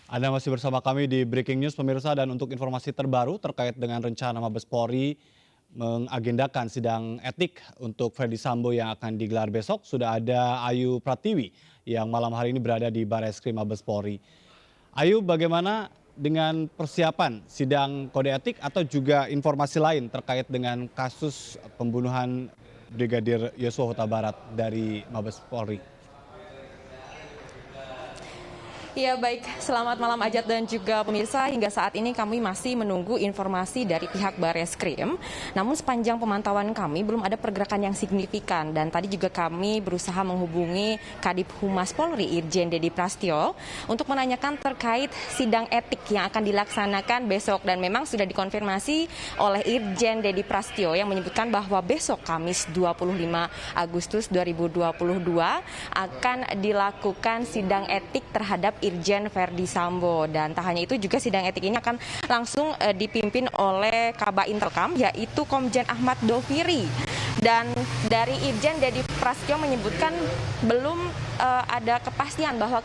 Anda masih bersama kami di Breaking News pemirsa, dan untuk informasi terbaru terkait dengan rencana Mabes Polri mengagendakan sidang etik untuk Ferdy Sambo yang akan digelar besok, sudah ada Ayu Pratiwi yang malam hari ini berada di Barreskrim Mabes Polri. Ayu, bagaimana dengan persiapan sidang kode etik atau juga informasi lain terkait dengan kasus pembunuhan Brigadir Yosua Huta Barat dari Mabes Polri? Ya baik, selamat malam Ajat dan juga pemirsa. Hingga saat ini kami masih menunggu informasi dari pihak Barreskrim. Namun sepanjang pemantauan kami belum ada pergerakan yang signifikan. Dan tadi juga kami berusaha menghubungi Kadif Humas Polri Irjen Dedi Prasetyo untuk menanyakan terkait sidang etik yang akan dilaksanakan besok. Dan memang sudah dikonfirmasi oleh Irjen Dedi Prasetyo yang menyebutkan bahwa besok Kamis 25 Agustus 2022 akan dilakukan sidang etik terhadap Irjen Ferdy Sambo. Dan tak hanya itu, juga sidang etik ini akan langsung dipimpin oleh Kaba Intelkam, yaitu Komjen Ahmad Doviri. Dan dari Irjen Dedi Prasetyo menyebutkan belum ada kepastian bahwa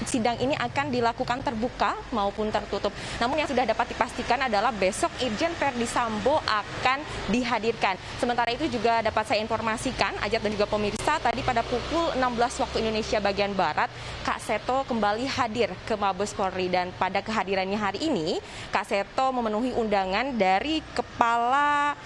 sidang ini akan dilakukan terbuka maupun tertutup. Namun yang sudah dapat dipastikan adalah besok Irjen Ferdy Sambo akan dihadirkan. Sementara itu juga dapat saya informasikan, Ajat dan juga pemirsa, tadi pada pukul 16 waktu Indonesia bagian Barat, Kak Seto kembali hadir ke Mabes Polri. Dan pada kehadirannya hari ini, Kak Seto memenuhi undangan dari Kepala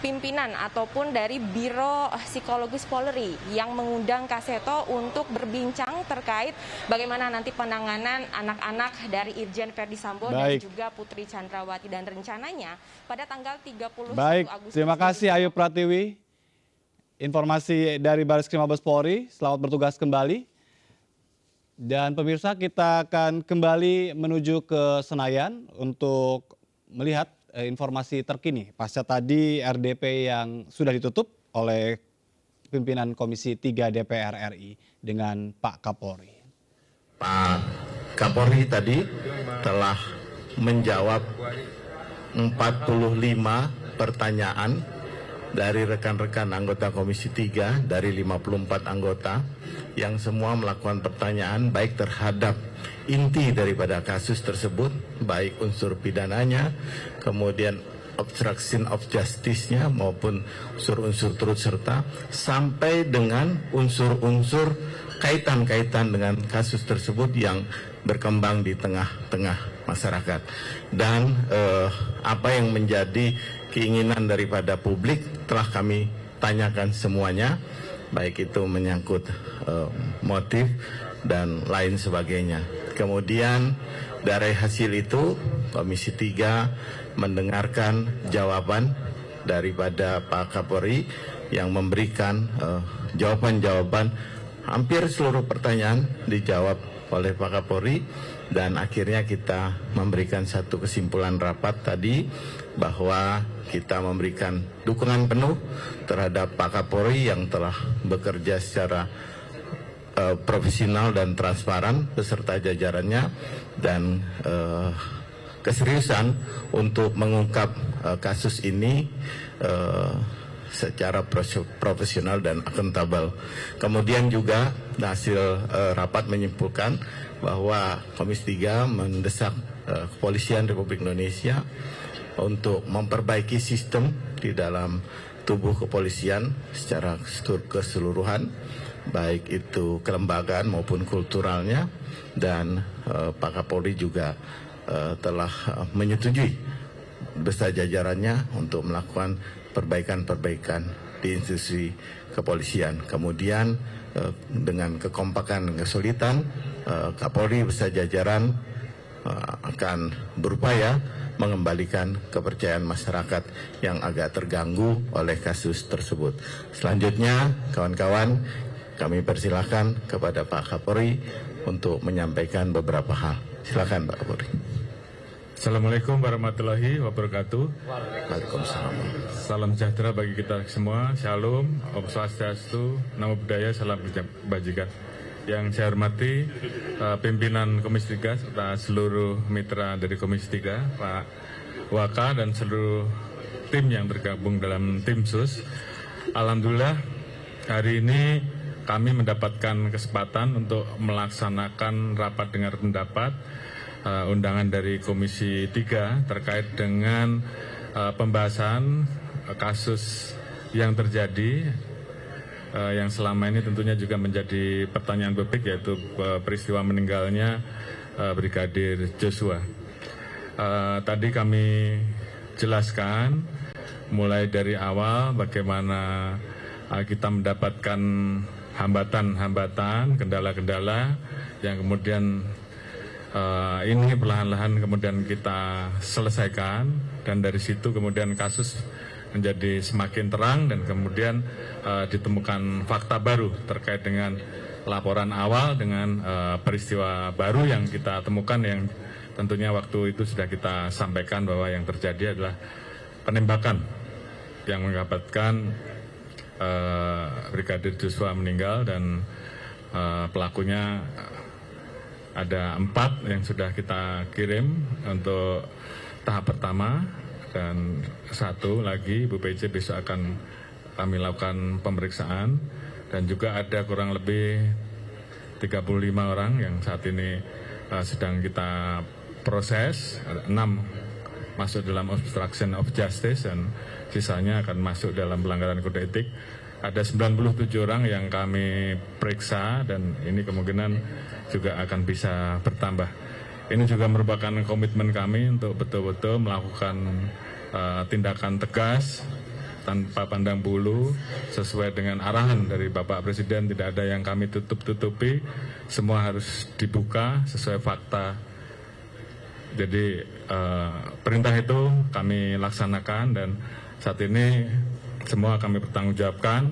Pimpinan ataupun dari Biro Psikologis Polri yang mengundang Kak Seto untuk berbincang terkait bagaimana nanti penanganan anak-anak dari Irjen Ferdy Sambo dan juga Putri Chandrawati, dan rencananya pada tanggal 31 Agustus. Terima kasih Ayu Pratiwi. Informasi dari Barreskrim Mabes Polri. Selamat bertugas kembali. Dan pemirsa, kita akan kembali menuju ke Senayan untuk melihat informasi terkini pasca tadi RDP yang sudah ditutup oleh pimpinan Komisi 3 DPR RI dengan Pak Kapolri. Pak Kapolri tadi telah menjawab 45 pertanyaan dari rekan-rekan anggota Komisi 3 dari 54 anggota yang semua melakukan pertanyaan baik terhadap inti daripada kasus tersebut, baik unsur pidananya, kemudian obstruction of justice-nya maupun unsur-unsur turut serta, sampai dengan unsur-unsur kaitan-kaitan dengan kasus tersebut yang berkembang di tengah-tengah masyarakat. Dan apa yang menjadi keinginan daripada publik telah kami tanyakan semuanya, baik itu menyangkut motif dan lain sebagainya. Kemudian dari hasil itu Komisi 3 mendengarkan jawaban daripada Pak Kapolri yang memberikan jawaban-jawaban hampir seluruh pertanyaan dijawab oleh Pak Kapolri. Dan akhirnya kita memberikan satu kesimpulan rapat tadi bahwa kita memberikan dukungan penuh terhadap Pak Kapolri yang telah bekerja secara profesional dan transparan beserta jajarannya, dan keseriusan untuk mengungkap kasus ini secara profesional dan akuntabel. Kemudian juga hasil rapat menyimpulkan bahwa Komisi 3 mendesak Kepolisian Republik Indonesia untuk memperbaiki sistem di dalam tubuh kepolisian secara keseluruhan, baik itu kelembagaan maupun kulturalnya. Dan Pak Kapolri juga telah menyetujui beserta jajarannya untuk melakukan perbaikan-perbaikan di institusi kepolisian. Kemudian dengan kekompakan dan kesulitan, Kapolri beserta jajaran akan berupaya mengembalikan kepercayaan masyarakat yang agak terganggu oleh kasus tersebut. Selanjutnya, kawan-kawan, kami persilahkan kepada Pak Kapolri untuk menyampaikan beberapa hal. Silakan Pak Kapolri. Assalamualaikum warahmatullahi wabarakatuh. Waalaikumsalam. Salam sejahtera bagi kita semua. Shalom, Om Swastiastu, Namo Buddhaya, Salam Kebajikan. Yang saya hormati pimpinan Komisi 3 serta seluruh mitra dari Komisi 3, Pak Waka dan seluruh tim yang tergabung dalam tim sus. Alhamdulillah hari ini kami mendapatkan kesempatan untuk melaksanakan rapat dengar pendapat undangan dari Komisi 3 terkait dengan pembahasan kasus yang terjadi yang selama ini tentunya juga menjadi pertanyaan publik, yaitu peristiwa meninggalnya Brigadir Joshua. Tadi kami jelaskan mulai dari awal bagaimana kita mendapatkan hambatan-hambatan, kendala-kendala yang kemudian ini perlahan-lahan kemudian kita selesaikan, dan dari situ kemudian kasus menjadi semakin terang dan kemudian ditemukan fakta baru terkait dengan laporan awal dengan peristiwa baru yang kita temukan, yang tentunya waktu itu sudah kita sampaikan bahwa yang terjadi adalah penembakan yang mengakibatkan Brigadir Joshua meninggal, dan pelakunya ada 4 yang sudah kita kirim untuk tahap pertama, dan 1 lagi Bu PJ besok akan kami lakukan pemeriksaan, dan juga ada kurang lebih 35 orang yang saat ini sedang kita proses. 6 masuk dalam obstruction of justice dan sisanya akan masuk dalam pelanggaran kode etik. Ada 97 orang yang kami periksa, dan ini kemungkinan juga akan bisa bertambah. Ini juga merupakan komitmen kami untuk betul-betul melakukan tindakan tegas tanpa pandang bulu sesuai dengan arahan dari Bapak Presiden. Tidak ada yang kami tutup-tutupi, semua harus dibuka sesuai fakta. Jadi perintah itu kami laksanakan, dan saat ini semua kami bertanggungjawabkan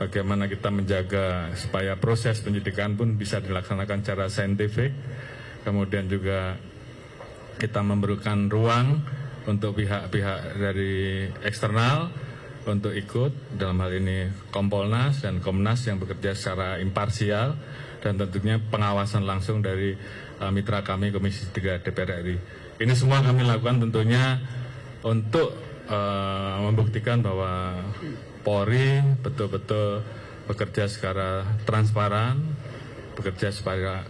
bagaimana kita menjaga supaya proses penyidikan pun bisa dilaksanakan secara saintifik. Kemudian juga kita memberikan ruang untuk pihak-pihak dari eksternal untuk ikut, dalam hal ini Kompolnas dan Komnas yang bekerja secara imparsial, dan tentunya pengawasan langsung dari mitra kami Komisi 3 DPR RI. Ini semua kami lakukan tentunya untuk membuktikan bahwa Polri betul-betul bekerja secara transparan, bekerja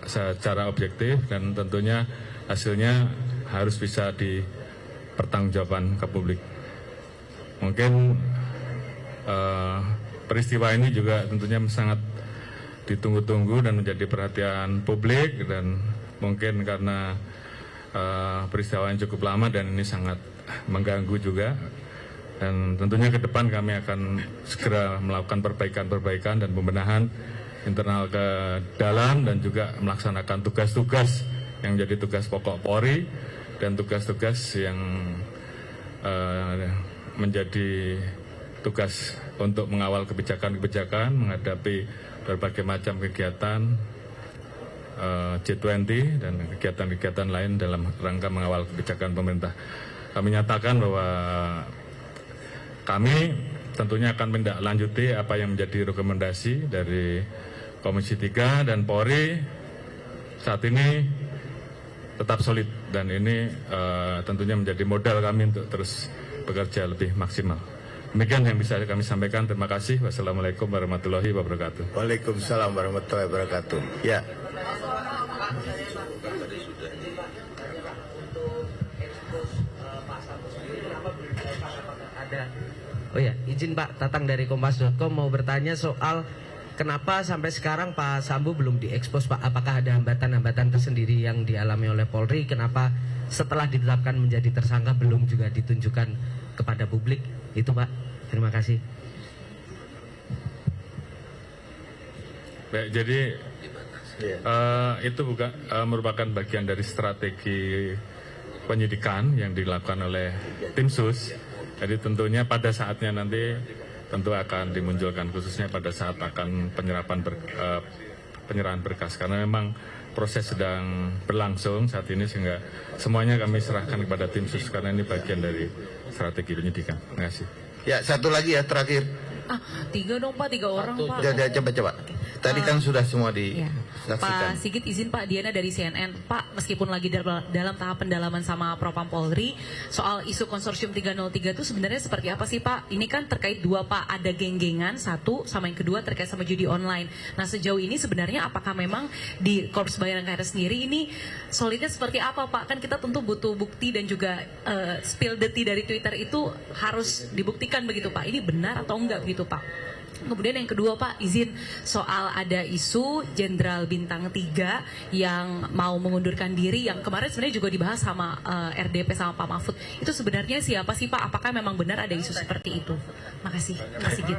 secara objektif, dan tentunya hasilnya harus bisa dipertanggungjawabkan ke publik. Mungkin peristiwa ini juga tentunya sangat ditunggu-tunggu dan menjadi perhatian publik, dan mungkin karena peristiwa yang cukup lama dan ini sangat mengganggu juga. Dan tentunya ke depan kami akan segera melakukan perbaikan-perbaikan dan pembenahan internal ke dalam, dan juga melaksanakan tugas-tugas yang menjadi tugas pokok Polri dan tugas-tugas yang menjadi tugas untuk mengawal kebijakan-kebijakan menghadapi berbagai macam kegiatan G20 dan kegiatan-kegiatan lain dalam rangka mengawal kebijakan pemerintah. Kami nyatakan bahwa kami tentunya akan menindaklanjuti apa yang menjadi rekomendasi dari Komisi 3, dan Polri saat ini tetap solid, dan ini tentunya menjadi modal kami untuk terus bekerja lebih maksimal. Demikian yang bisa kami sampaikan. Terima kasih. Wassalamualaikum warahmatullahi wabarakatuh. Waalaikumsalam warahmatullahi wabarakatuh. Ya. Oh ya, izin Pak, Tatang dari Kompas.com mau bertanya soal kenapa sampai sekarang Pak Sambo belum diekspos Pak? Apakah ada hambatan-hambatan tersendiri yang dialami oleh Polri? Kenapa setelah ditetapkan menjadi tersangka belum juga ditunjukkan kepada publik? Itu Pak, terima kasih. Baik, jadi itu bukan merupakan bagian dari strategi penyidikan yang dilakukan oleh tim sus. Jadi tentunya pada saatnya nanti tentu akan dimunculkan, khususnya pada saat akan penyerahan berkas, karena memang proses sedang berlangsung saat ini, sehingga semuanya kami serahkan kepada tim sus karena ini bagian dari strategi penyidikan. Terima kasih. Ya, satu lagi ya terakhir. 3 dong Pak, 3 orang Pak. Coba. Tadi kan sudah semua Ya. disaksikan. Pak Sigit, izin Pak, Diana dari CNN. Pak, meskipun lagi dalam tahap pendalaman sama Propam Polri, soal isu konsorsium 303 itu sebenarnya seperti apa sih Pak? Ini kan terkait dua Pak, ada geng-gengan, satu, sama yang kedua terkait sama judi online. Nah sejauh ini sebenarnya apakah memang di Korps Bayangkara sendiri ini solidnya seperti apa Pak? Kan kita tentu butuh bukti dan juga spill the tea dari Twitter itu harus dibuktikan begitu Pak. Ini benar atau enggak begitu Pak? Kemudian yang kedua Pak, izin soal ada isu Jenderal Bintang 3 yang mau mengundurkan diri yang kemarin sebenarnya juga dibahas sama RDP sama Pak Mahfud. Itu sebenarnya siapa sih Pak? Apakah memang benar ada isu seperti itu? Makasih Pak Sigit.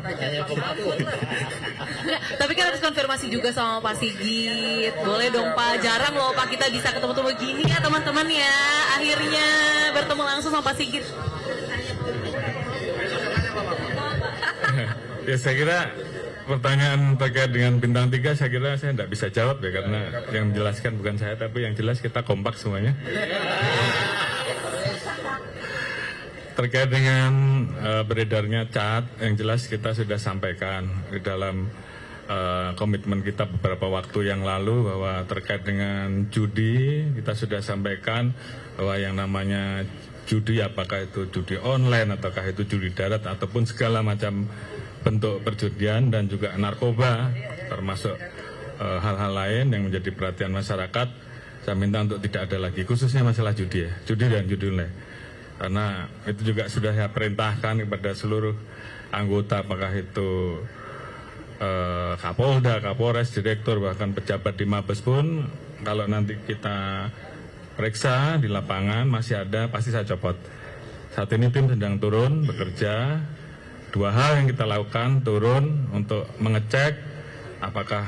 Nggak, tapi kan harus konfirmasi juga sama Pak Sigit. Boleh dong Pak, jarang loh Pak kita bisa ketemu-temu gini ya teman-teman ya. Akhirnya bertemu langsung sama Pak Sigit. Ya saya kira pertanyaan terkait dengan bintang 3 saya kira saya tidak bisa jawab ya karena yang menjelaskan bukan saya tapi yang jelas kita kompak semuanya. Terkait dengan beredarnya cat yang jelas kita sudah sampaikan di dalam komitmen kita beberapa waktu yang lalu bahwa terkait dengan judi kita sudah sampaikan bahwa yang namanya judi apakah itu judi online ataukah itu judi darat ataupun segala macam bentuk perjudian dan juga narkoba termasuk hal-hal lain yang menjadi perhatian masyarakat saya minta untuk tidak ada lagi khususnya masalah judi ya, judi dan judi online karena itu juga sudah saya perintahkan kepada seluruh anggota apakah itu Kapolda, Kapolres, Direktur bahkan pejabat di Mabes pun kalau nanti kita periksa di lapangan masih ada pasti saya copot. Saat ini tim sedang turun bekerja. Dua hal yang kita lakukan, turun untuk mengecek apakah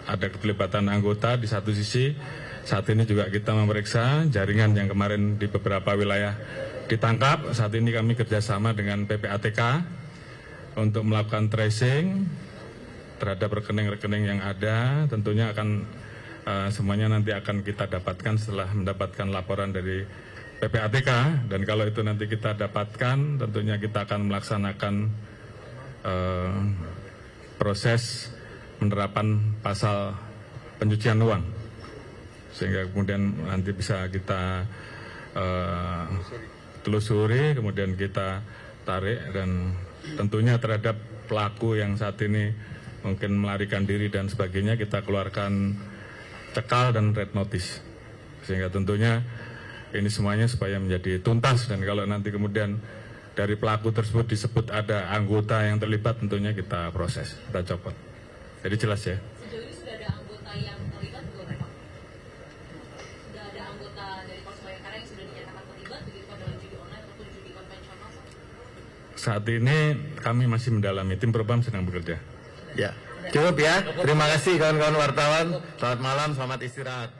ada keterlibatan anggota di satu sisi. Saat ini juga kita memeriksa jaringan yang kemarin di beberapa wilayah ditangkap. Saat ini kami kerjasama dengan PPATK untuk melakukan tracing terhadap rekening-rekening yang ada. Tentunya akan semuanya nanti akan kita dapatkan setelah mendapatkan laporan dari PPATK dan kalau itu nanti kita dapatkan tentunya kita akan melaksanakan proses penerapan pasal pencucian uang sehingga kemudian nanti bisa kita telusuri kemudian kita tarik dan tentunya terhadap pelaku yang saat ini mungkin melarikan diri dan sebagainya kita keluarkan cekal dan red notice sehingga tentunya ini semuanya supaya menjadi tuntas dan kalau nanti kemudian dari pelaku tersebut disebut ada anggota yang terlibat tentunya kita proses, kita copot. Jadi jelas ya. Sejauh ini sudah ada anggota yang terlibat belum Pak? Sudah ada anggota dari Korps Bayangkara yang sudah dinyatakan terlibat begitu dalam judi online ataupun judi konvensional? Saat ini kami masih mendalami, tim Propam sedang bekerja. Ya, cukup ya. Terima kasih kawan-kawan wartawan. Selamat malam, selamat istirahat.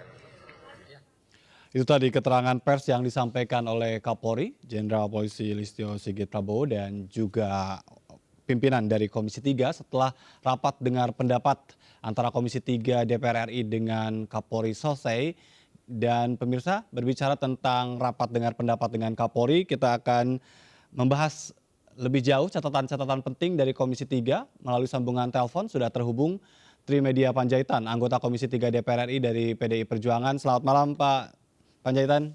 Itu tadi keterangan pers yang disampaikan oleh Kapolri, Jenderal Polisi Listio Sigit Prabowo dan juga pimpinan dari Komisi 3 setelah rapat dengar pendapat antara Komisi 3 DPR RI dengan Kapolri selesai. Dan pemirsa, berbicara tentang rapat dengar pendapat dengan Kapolri, kita akan membahas lebih jauh catatan-catatan penting dari Komisi 3 melalui sambungan telepon sudah terhubung Trimedia Panjaitan, anggota Komisi 3 DPR RI dari PDI Perjuangan. Selamat malam Pak Panjaitan.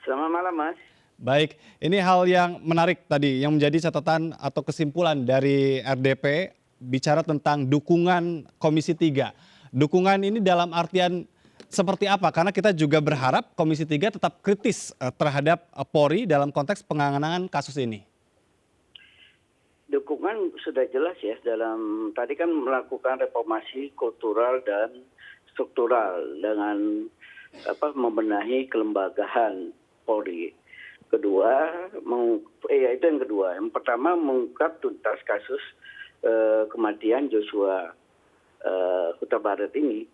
Selamat malam Mas. Baik, ini hal yang menarik tadi yang menjadi catatan atau kesimpulan dari RDP bicara tentang dukungan Komisi 3. Dukungan ini dalam artian seperti apa? Karena kita juga berharap Komisi 3 tetap kritis terhadap Polri dalam konteks penanganan kasus ini. Dukungan sudah jelas ya dalam tadi kan melakukan reformasi kultural dan struktural dengan membenahi kelembagaan Polri. Kedua, itu yang kedua. Yang pertama mengungkap tuntas kasus kematian Joshua Huta Barat ini,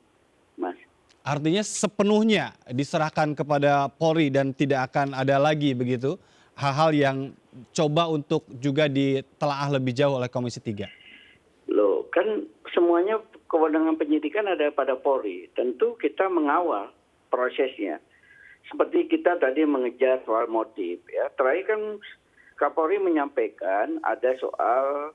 Mas. Artinya sepenuhnya diserahkan kepada Polri dan tidak akan ada lagi begitu hal-hal yang coba untuk juga ditelaah lebih jauh oleh Komisi 3. Loh, kan semuanya kewenangan penyidikan ada pada Polri. Tentu kita mengawal prosesnya. Seperti kita tadi mengejar soal motif ya. Terakhir kan Kapolri menyampaikan ada soal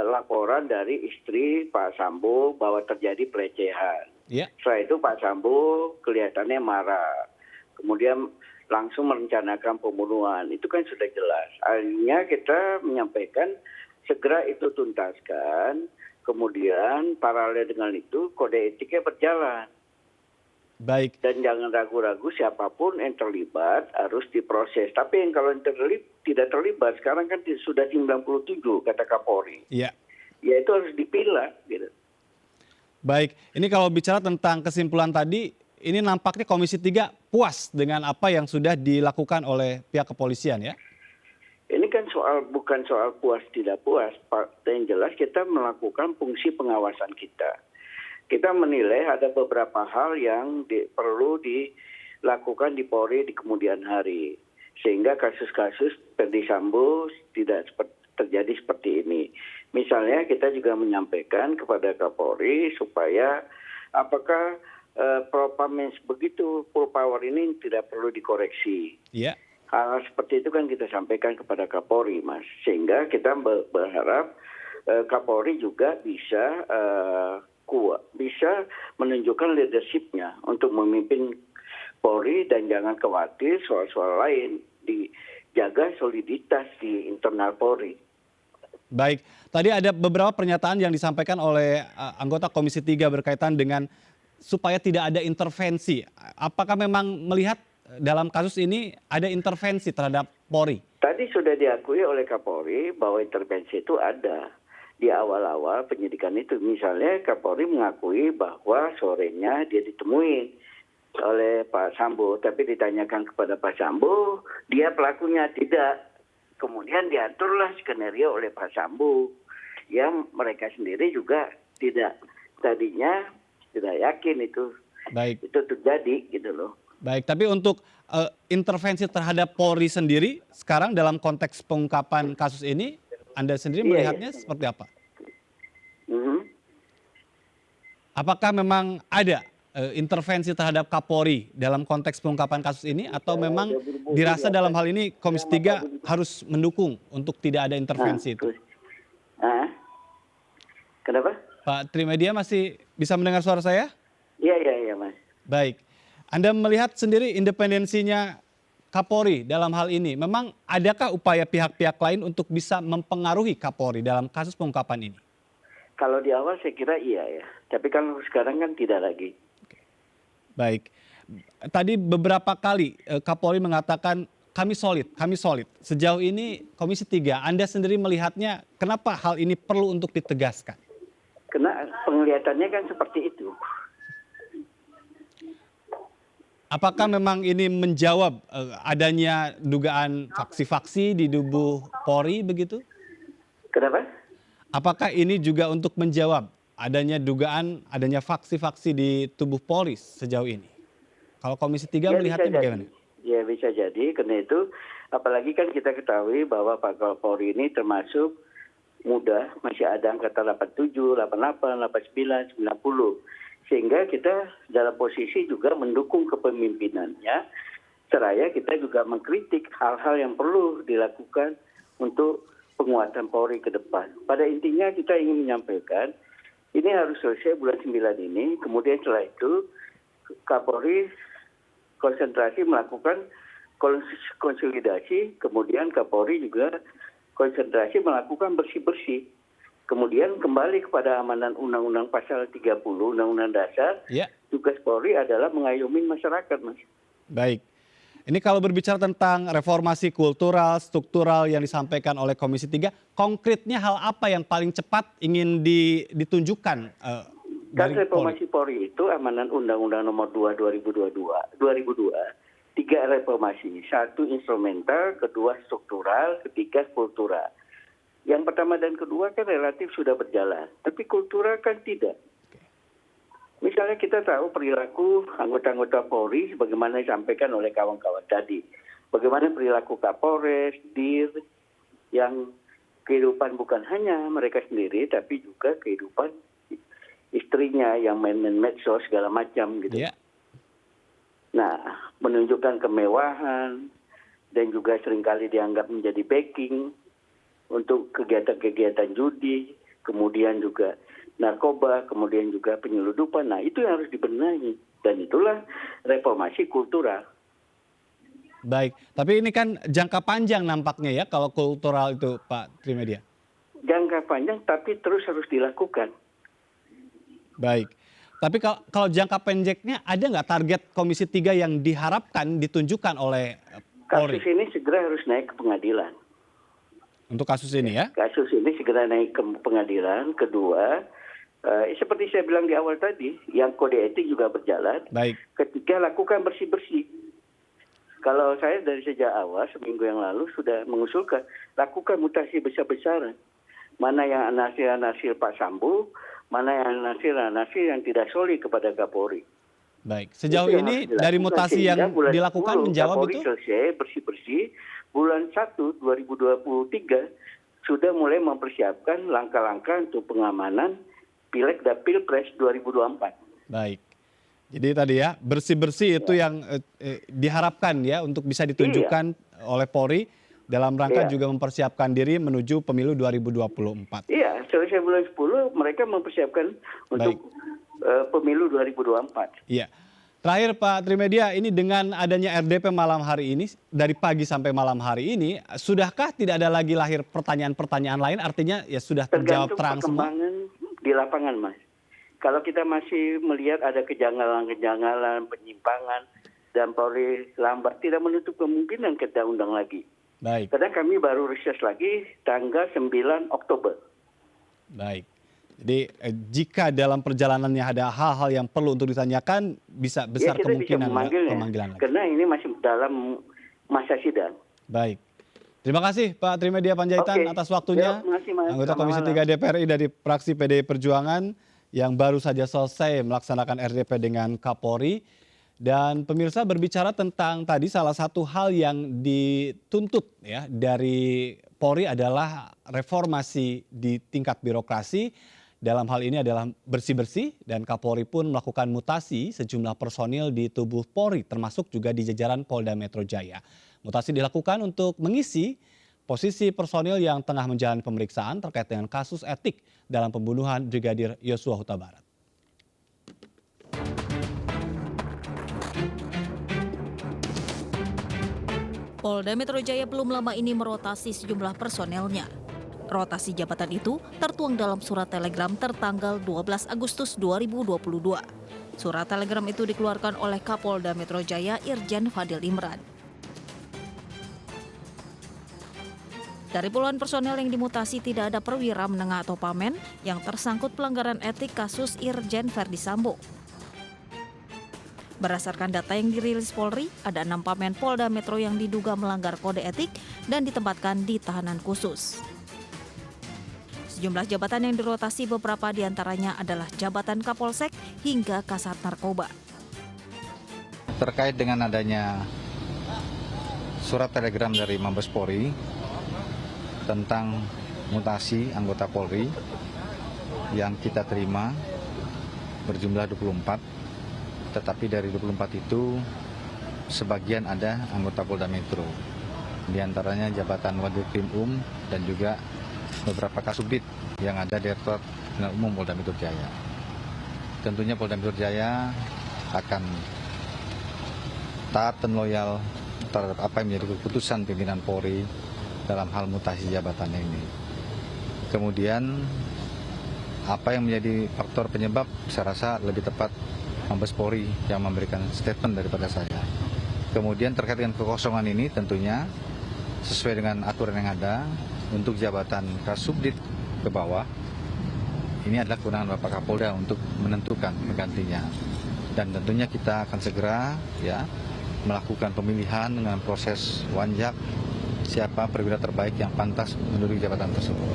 laporan dari istri Pak Sambo bahwa terjadi pelecehan. Ya. Setelah itu Pak Sambo kelihatannya marah. Kemudian langsung merencanakan pembunuhan. Itu kan sudah jelas. Akhirnya kita menyampaikan segera itu tuntaskan. Kemudian paralel dengan itu kode etiknya berjalan. Baik. Dan jangan ragu-ragu siapapun yang terlibat harus diproses. Tapi yang kalau tidak terlibat sekarang kan sudah 97 kata Kapolri. Iya. Ya itu harus dipilah gitu. Baik, ini kalau bicara tentang kesimpulan tadi, ini nampaknya Komisi 3 puas dengan apa yang sudah dilakukan oleh pihak kepolisian ya? Ini kan bukan soal puas tidak puas, Pak. Yang jelas kita melakukan fungsi pengawasan kita. Kita menilai ada beberapa hal yang perlu dilakukan di Polri di kemudian hari. Sehingga kasus-kasus Ferdy Sambo tidak terjadi seperti ini. Misalnya kita juga menyampaikan kepada Kapolri supaya apakah propam yang begitu full power ini tidak perlu dikoreksi. Iya. Hal seperti itu kan kita sampaikan kepada Kapolri, Mas. Sehingga kita berharap Kapolri juga bisa menunjukkan leadership-nya untuk memimpin Polri dan jangan khawatir soal-soal lain. Dijaga soliditas di internal Polri. Baik, tadi ada beberapa pernyataan yang disampaikan oleh anggota Komisi 3 berkaitan dengan supaya tidak ada intervensi. Apakah memang melihat dalam kasus ini ada intervensi terhadap Polri? Tadi sudah diakui oleh Kapolri bahwa intervensi itu ada di awal-awal penyidikan itu. Misalnya Kapolri mengakui bahwa sorenya dia ditemui oleh Pak Sambo, tapi ditanyakan kepada Pak Sambo, dia pelakunya tidak. Kemudian diaturlah skenario oleh Pak Sambo yang mereka sendiri juga tadinya tidak yakin itu terjadi gitu loh. Baik, tapi untuk intervensi terhadap Polri sendiri sekarang dalam konteks pengungkapan kasus ini, Anda sendiri melihatnya seperti apa? Apakah memang ada intervensi terhadap Kapolri dalam konteks pengungkapan kasus ini atau memang dirasa dalam hal ini Komisi 3 harus mendukung untuk tidak ada intervensi itu? Kenapa? Pak Trimedia masih bisa mendengar suara saya? Iya Mas. Baik. Anda melihat sendiri independensinya Kapolri dalam hal ini. Memang adakah upaya pihak-pihak lain untuk bisa mempengaruhi Kapolri dalam kasus pengungkapan ini? Kalau di awal saya kira iya ya. Tapi kan sekarang kan tidak lagi. Baik, tadi beberapa kali Kapolri mengatakan kami solid. Sejauh ini Komisi 3, Anda sendiri melihatnya kenapa hal ini perlu untuk ditegaskan? Karena penglihatannya kan seperti itu. Apakah memang ini menjawab adanya dugaan faksi-faksi di tubuh Polri begitu? Kenapa? Apakah ini juga untuk menjawab adanya dugaan adanya faksi-faksi di tubuh Polri sejauh ini? Kalau Komisi 3 melihatnya bagaimana? Ya bisa jadi, karena itu apalagi kan kita ketahui bahwa Pak Kapolri ini termasuk muda, masih ada angkatan 87, 88, 89, 90. Sehingga kita dalam posisi juga mendukung kepemimpinannya, seraya kita juga mengkritik hal-hal yang perlu dilakukan untuk penguatan Polri ke depan. Pada intinya kita ingin menyampaikan, ini harus selesai bulan 9 ini, kemudian setelah itu Kapolri konsentrasi melakukan konsolidasi, kemudian Kapolri juga konsentrasi melakukan bersih-bersih. Kemudian kembali kepada amanat Undang-Undang Pasal 30 Undang-Undang Dasar, tugas Polri adalah mengayomi masyarakat, Mas. Baik. Ini kalau berbicara tentang reformasi kultural, struktural yang disampaikan oleh Komisi 3, konkretnya hal apa yang paling cepat ingin ditunjukkan dari reformasi Polri itu amanat Undang-Undang Nomor 2 2002, 3 reformasi. 1 instrumental, kedua struktural, ketiga kultural. Yang pertama dan kedua kan relatif sudah berjalan, tapi kultural kan tidak. Misalnya kita tahu perilaku anggota-anggota Polri sebagaimana disampaikan oleh kawan-kawan tadi. Bagaimana perilaku Kapolres, Dir, yang kehidupan bukan hanya mereka sendiri, tapi juga kehidupan istrinya yang main-main medsos segala macam gitu. Nah, menunjukkan kemewahan dan juga seringkali dianggap menjadi backing untuk kegiatan-kegiatan judi, kemudian juga narkoba, kemudian juga penyeludupan. Nah, itu yang harus dibenahi. Dan itulah reformasi kultural. Baik, tapi ini kan jangka panjang nampaknya ya kalau kultural itu Pak Trimedia. Jangka panjang tapi terus harus dilakukan. Baik, tapi kalau jangka pendeknya ada nggak target Komisi 3 yang diharapkan ditunjukkan oleh Polri? Kasus ini segera harus naik ke pengadilan. Untuk kasus ini ya? Kasus ini segera naik ke pengadilan. Kedua, seperti saya bilang di awal tadi, yang kode etik juga berjalan. Baik. Ketiga, lakukan bersih-bersih. Kalau saya dari sejak awal, seminggu yang lalu sudah mengusulkan, lakukan mutasi besar-besaran. Mana yang anasir-anasir Pak Sambo, mana yang anasir-anasir yang tidak solid kepada Kapolri. Baik, sejauh Itu yang ini harus dari dilakukan. mutasi yang Sehingga bulan dilakukan 10 menjawab Kapolri itu? selesai bersih-bersih, bulan 1 2023 sudah mulai mempersiapkan langkah-langkah untuk pengamanan Pileg dan Pilpres 2024. Baik. Jadi tadi ya bersih-bersih itu yang diharapkan ya untuk bisa ditunjukkan oleh Polri dalam rangka juga mempersiapkan diri menuju pemilu 2024. Iya, selesai bulan 10 mereka mempersiapkan untuk pemilu 2024. Iya. Terakhir Pak Trimedia, ini dengan adanya RDP malam hari ini, dari pagi sampai malam hari ini, sudahkah tidak ada lagi lahir pertanyaan-pertanyaan lain? Artinya ya sudah terjawab terang semua? Perkembangan di lapangan, Mas. Kalau kita masih melihat ada kejanggalan-kejanggalan, penyimpangan, dan Polri lambat, tidak menutup kemungkinan kita undang lagi. Baik. Karena kami baru reses lagi tanggal 9 Oktober. Baik. Jadi jika dalam perjalanannya ada hal-hal yang perlu untuk ditanyakan, bisa besar kita kemungkinan bisa pemanggilan lagi. Karena ini masih dalam masa sidang. Baik. Terima kasih Pak Trimedia Panjaitan atas waktunya. Terima kasih, Mas. Anggota Komisi 3 DPRI dari fraksi PDI Perjuangan yang baru saja selesai melaksanakan RDP dengan Kapolri. Dan pemirsa, berbicara tentang tadi salah satu hal yang dituntut ya dari Polri adalah reformasi di tingkat birokrasi. Dalam hal ini adalah bersih-bersih, dan Kapolri pun melakukan mutasi sejumlah personil di tubuh Polri termasuk juga di jajaran Polda Metro Jaya. Mutasi dilakukan untuk mengisi posisi personil yang tengah menjalani pemeriksaan terkait dengan kasus etik dalam pembunuhan Brigadir Yosua Huta Barat. Polda Metro Jaya belum lama ini merotasi sejumlah personelnya. Rotasi jabatan itu tertuang dalam surat telegram tertanggal 12 Agustus 2022. Surat telegram itu dikeluarkan oleh Kapolda Metro Jaya Irjen Fadil Imran. Dari puluhan personel yang dimutasi tidak ada perwira menengah atau pamen yang tersangkut pelanggaran etik kasus Irjen Verdi Sambo. Berdasarkan data yang dirilis Polri, ada 6 pamen Polda Metro yang diduga melanggar kode etik dan ditempatkan di tahanan khusus. Sejumlah jabatan yang dirotasi beberapa diantaranya adalah jabatan Kapolsek hingga Kasat Narkoba. Terkait dengan adanya surat telegram dari Mabes Polri tentang mutasi anggota Polri yang kita terima berjumlah 24, tetapi dari 24 itu sebagian ada anggota Polda Metro, di antaranya jabatan Wadil Krim dan juga beberapa kasubdit yang ada di Direktorat Kriminal Umum Polda Metro Jaya. Tentunya Polda Metro Jaya akan taat dan loyal terhadap apa yang menjadi keputusan pimpinan Polri dalam hal mutasi jabatan ini. Kemudian apa yang menjadi faktor penyebab, saya rasa lebih tepat Mabes Polri yang memberikan statement daripada saya. Kemudian terkait dengan kekosongan ini tentunya sesuai dengan aturan yang ada untuk jabatan Kasubdit ke bawah, ini adalah kewenangan Bapak Kapolda untuk menentukan penggantinya. Dan tentunya kita akan segera melakukan pemilihan dengan proses wanjak siapa perwira terbaik yang pantas menduduki jabatan tersebut.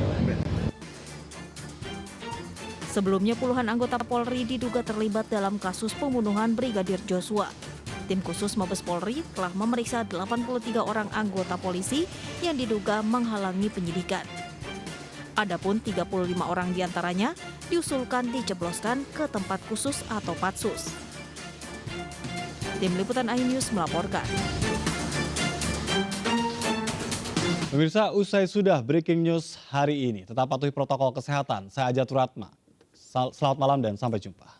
Sebelumnya puluhan anggota Polri diduga terlibat dalam kasus pembunuhan Brigadir Joshua. Tim khusus Mabes Polri telah memeriksa 83 orang anggota polisi yang diduga menghalangi penyidikan. Adapun 35 orang diantaranya diusulkan dijebloskan ke tempat khusus atau patsus. Tim Liputan iNews melaporkan. Pemirsa, usai sudah breaking news hari ini. Tetap patuhi protokol kesehatan. Saya Ajat Ratma. Selamat malam dan sampai jumpa.